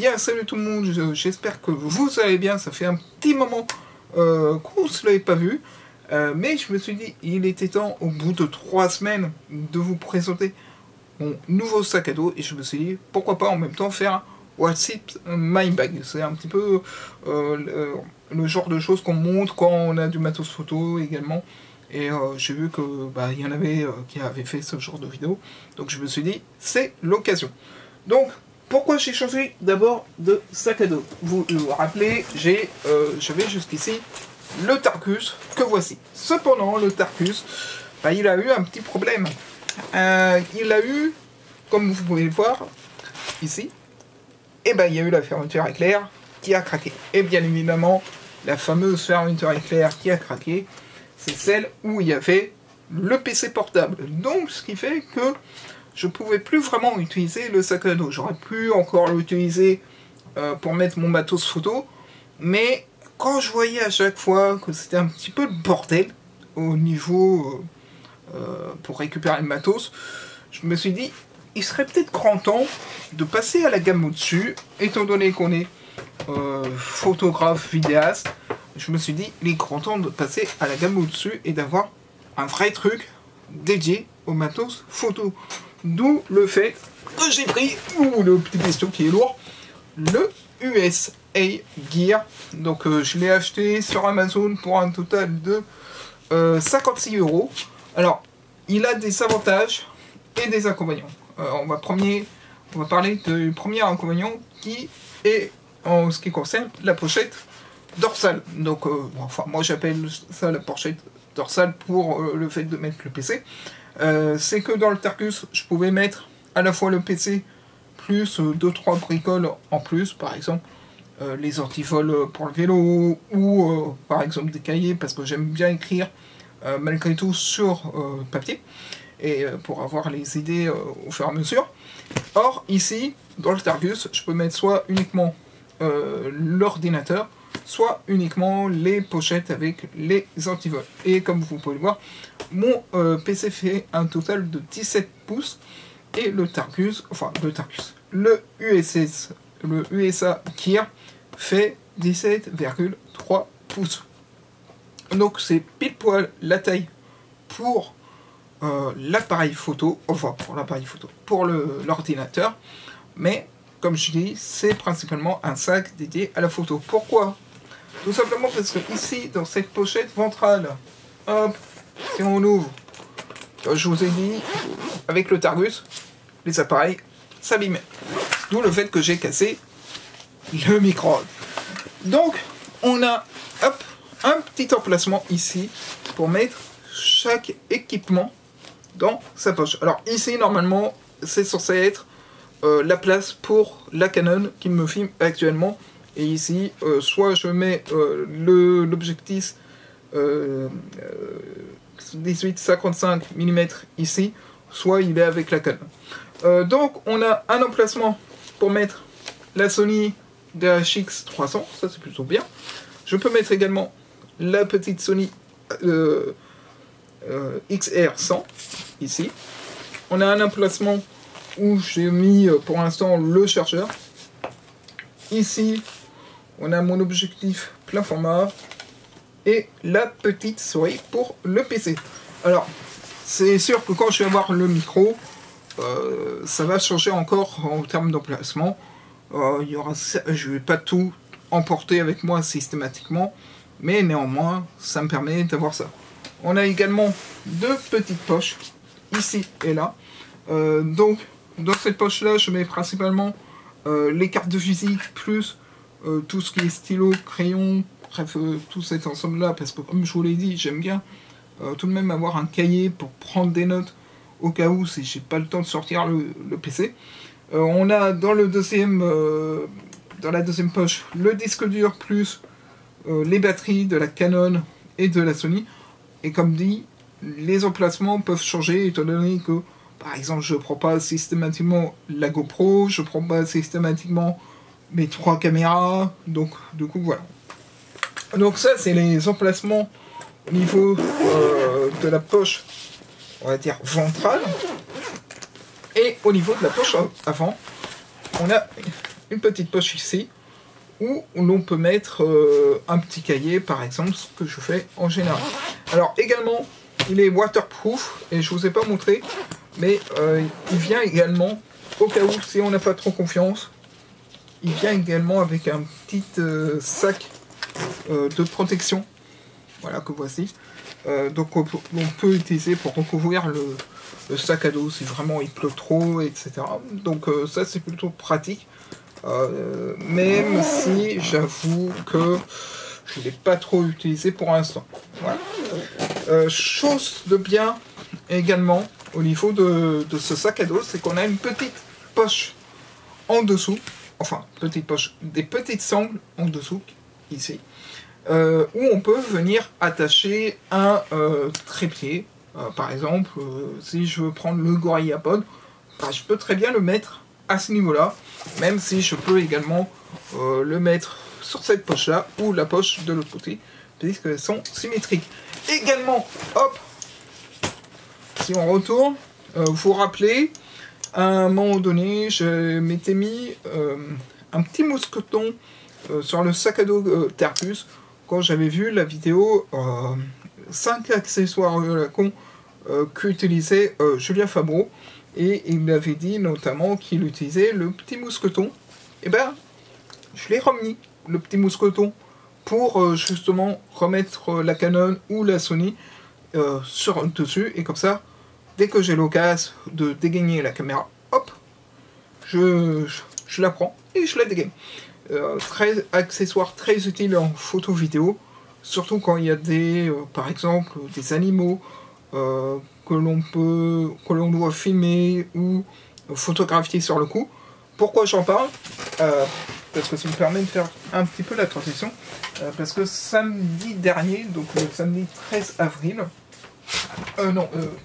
bien, salut tout le monde, j'espère que vous allez bien, ça fait un petit moment qu'on ne se l'avait pas vu, mais je me suis dit, il était temps, au bout de 3 semaines, de vous présenter mon nouveau sac à dos, et je me suis dit, pourquoi pas en même temps faire un What's It My Bag. C'est un petit peu le genre de choses qu'on montre quand on a du matos photo également, et j'ai vu que il y en avait qui avaient fait ce genre de vidéo, donc je me suis dit, c'est l'occasion. Donc, pourquoi j'ai changé d'abord de sac à dos? Vous vous rappelez, j'avais jusqu'ici le Tarkus que voici. Cependant, le Tarkus, il a eu un petit problème. Il a eu, comme vous pouvez le voir ici, il y a eu la fermeture éclair qui a craqué. Et bien évidemment, la fameuse fermeture éclair qui a craqué, c'est celle où il y avait le PC portable. Donc, ce qui fait que je pouvais plus vraiment utiliser le sac à dos. J'aurais pu encore l'utiliser pour mettre mon matos photo, mais quand je voyais à chaque fois que c'était un petit peu le bordel au niveau pour récupérer le matos, je me suis dit, il serait peut-être grand temps de passer à la gamme au-dessus, étant donné qu'on est photographe, vidéaste. Je me suis dit, il est grand temps de passer à la gamme au-dessus et d'avoir un vrai truc dédié au matos photo. D'où le fait que j'ai pris, le petit question qui est lourd, le USA Gear. Donc je l'ai acheté sur Amazon pour un total de 56 €. Alors, il a des avantages et des inconvénients. On va parler du premier inconvénient qui est en ce qui concerne la pochette dorsale. Donc, moi j'appelle ça la pochette dorsale pour le fait de mettre le PC. C'est que dans le Tarkus, je pouvais mettre à la fois le PC plus 2-3 bricoles en plus, par exemple les antivols pour le vélo, ou par exemple des cahiers, parce que j'aime bien écrire malgré tout sur papier, et pour avoir les idées au fur et à mesure. Or, ici, dans le Tarkus, je peux mettre soit uniquement l'ordinateur, soit uniquement les pochettes avec les antivols. Et comme vous pouvez le voir, mon PC fait un total de 17 pouces, et le USA Gear fait 17,3 pouces. Donc c'est pile poil la taille pour l'appareil photo, pour l'ordinateur, mais comme je dis, c'est principalement un sac dédié à la photo. Pourquoi? Tout simplement parce que ici, dans cette pochette ventrale, hop, si on ouvre, je vous ai dit, avec le Tarkus, les appareils s'abîmaient. D'où le fait que j'ai cassé le micro. Donc, on a, hop, un petit emplacement ici pour mettre chaque équipement dans sa poche. Alors ici, normalement, c'est censé être la place pour la Canon qui me filme actuellement. Et ici, soit je mets l'objectif 18-55 mm ici, soit il est avec la Canon. Donc on a un emplacement pour mettre la Sony DHX300, ça c'est plutôt bien. Je peux mettre également la petite Sony XR100 ici. On a un emplacement où j'ai mis pour l'instant le chargeur. Ici, on a mon objectif plein format et la petite souris pour le PC. Alors, c'est sûr que quand je vais avoir le micro, ça va changer encore en termes d'emplacement. Je ne vais pas tout emporter avec moi systématiquement, mais néanmoins, ça me permet d'avoir ça. On a également deux petites poches, ici et là. Donc, dans cette poche-là, je mets principalement les cartes de visite, plus tout ce qui est stylo, crayon, bref, tout cet ensemble-là, parce que comme je vous l'ai dit, j'aime bien tout de même avoir un cahier pour prendre des notes, au cas où, si j'ai pas le temps de sortir le PC. On a dans la deuxième poche, le disque dur, plus les batteries de la Canon et de la Sony. Et comme dit, les emplacements peuvent changer, étant donné que, par exemple, je ne prends pas systématiquement la GoPro, je ne prends pas systématiquement mes 3 caméras, donc du coup, voilà. Donc ça, c'est les emplacements au niveau de la poche, on va dire, ventrale. Et au niveau de la poche avant, on a une petite poche ici, où l'on peut mettre un petit cahier, par exemple, ce que je fais en général. Alors également, il est waterproof, et je vous ai pas montré, mais il vient également, au cas où, si on n'a pas trop confiance, il vient également avec un petit sac de protection, voilà, que voici. Donc on peut utiliser pour recouvrir le sac à dos si vraiment il pleut trop, etc. Donc ça c'est plutôt pratique. Même si j'avoue que je ne l'ai pas trop utilisé pour l'instant. Voilà. Chose de bien également au niveau de ce sac à dos, c'est qu'on a une petite poche en dessous, enfin petite poche, des petites sangles en dessous, ici, où on peut venir attacher un trépied. Par exemple, si je veux prendre le GorillaPod, bah, je peux très bien le mettre à ce niveau-là, même si je peux également le mettre sur cette poche-là ou la poche de l'autre côté, puisqu'elles sont symétriques. Également, hop, si on retourne, vous vous rappelez, à un moment donné, je m'étais mis un petit mousqueton sur le sac à dos Terpus, quand j'avais vu la vidéo 5 accessoires de la con qu'utilisait Julien Fabreau, et il m'avait dit notamment qu'il utilisait le petit mousqueton. Et ben, je l'ai remis, le petit mousqueton, pour justement remettre la Canon ou la Sony sur dessus, et comme ça, dès que j'ai l'occasion de dégainer la caméra, hop, je la prends et je la dégaine. Accessoire très utile en photo vidéo, surtout quand il y a des, par exemple, des animaux que l'on doit filmer ou photographier sur le coup. Pourquoi j'en parle? Parce que ça me permet de faire un petit peu la transition. Parce que samedi dernier, donc le samedi 13 avril,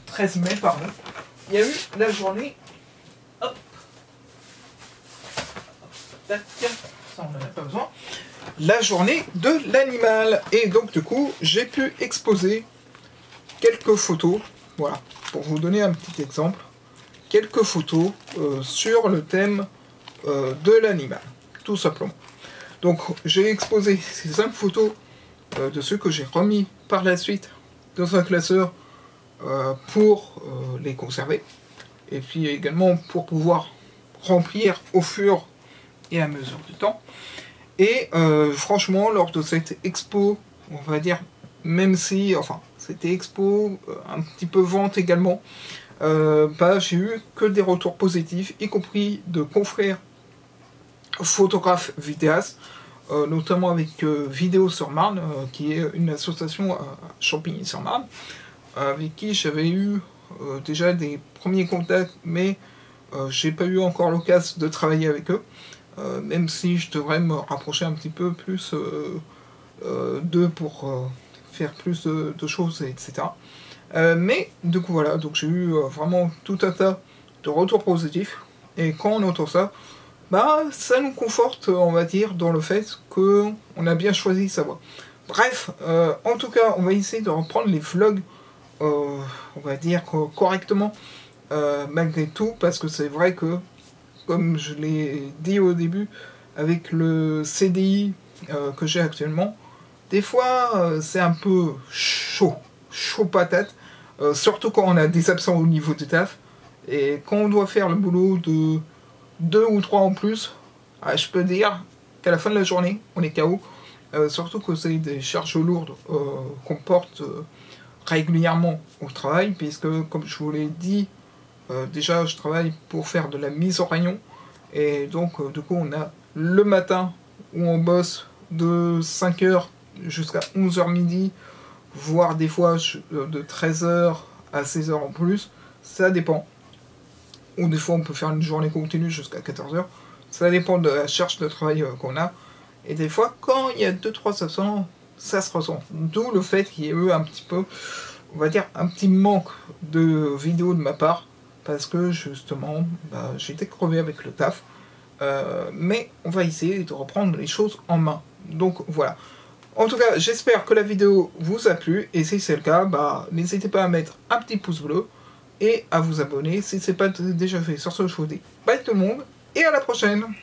13 mai, pardon, il y a eu la journée, hop, tac, ça on n'en a pas besoin, la journée de l'animal. Et donc du coup, j'ai pu exposer quelques photos, voilà, pour vous donner un petit exemple, quelques photos sur le thème de l'animal, tout simplement. Donc j'ai exposé ces 5 photos de ceux que j'ai remis par la suite dans un classeur pour les conserver, et puis également pour pouvoir remplir au fur et à mesure du temps. Et franchement, lors de cette expo, on va dire, même si, enfin, c'était expo, un petit peu vente également, bah, j'ai eu que des retours positifs, y compris de confrères photographes vidéastes, notamment avec Vidéo sur Marne, qui est une association à Champigny-sur-Marne, avec qui j'avais eu déjà des premiers contacts, mais j'ai pas eu encore l'occasion de travailler avec eux, même si je devrais me rapprocher un petit peu plus d'eux pour faire plus de choses, etc. Mais du coup voilà, donc j'ai eu vraiment tout un tas de retours positifs, et quand on entend ça, bah ça nous conforte, on va dire, dans le fait qu'on a bien choisi sa voie. Bref, en tout cas, on va essayer de reprendre les vlogs, on va dire correctement, malgré tout, parce que c'est vrai que, comme je l'ai dit au début, avec le CDI que j'ai actuellement, des fois c'est un peu chaud patate, surtout quand on a des absents au niveau du taf, et quand on doit faire le boulot de 2 ou 3 en plus, je peux dire qu'à la fin de la journée, on est KO, surtout que c'est des charges lourdes qu'on porte régulièrement au travail, puisque, comme je vous l'ai dit, déjà je travaille pour faire de la mise en rayon, et donc du coup on a le matin où on bosse de 5h jusqu'à 11h midi, voire des fois de 13h à 16h en plus, ça dépend. Ou des fois on peut faire une journée continue jusqu'à 14h, ça dépend de la charge de travail qu'on a, et des fois quand il y a 2-3 absents, ça se ressent, d'où le fait qu'il y ait eu un petit peu, on va dire, un petit manque de vidéos de ma part, parce que justement, bah, j'étais crevé avec le taf, mais on va essayer de reprendre les choses en main, donc voilà. En tout cas, j'espère que la vidéo vous a plu, et si c'est le cas, bah, n'hésitez pas à mettre un petit pouce bleu, et à vous abonner si ce n'est pas déjà fait. Sur ce, je vous dis bye tout le monde, et à la prochaine!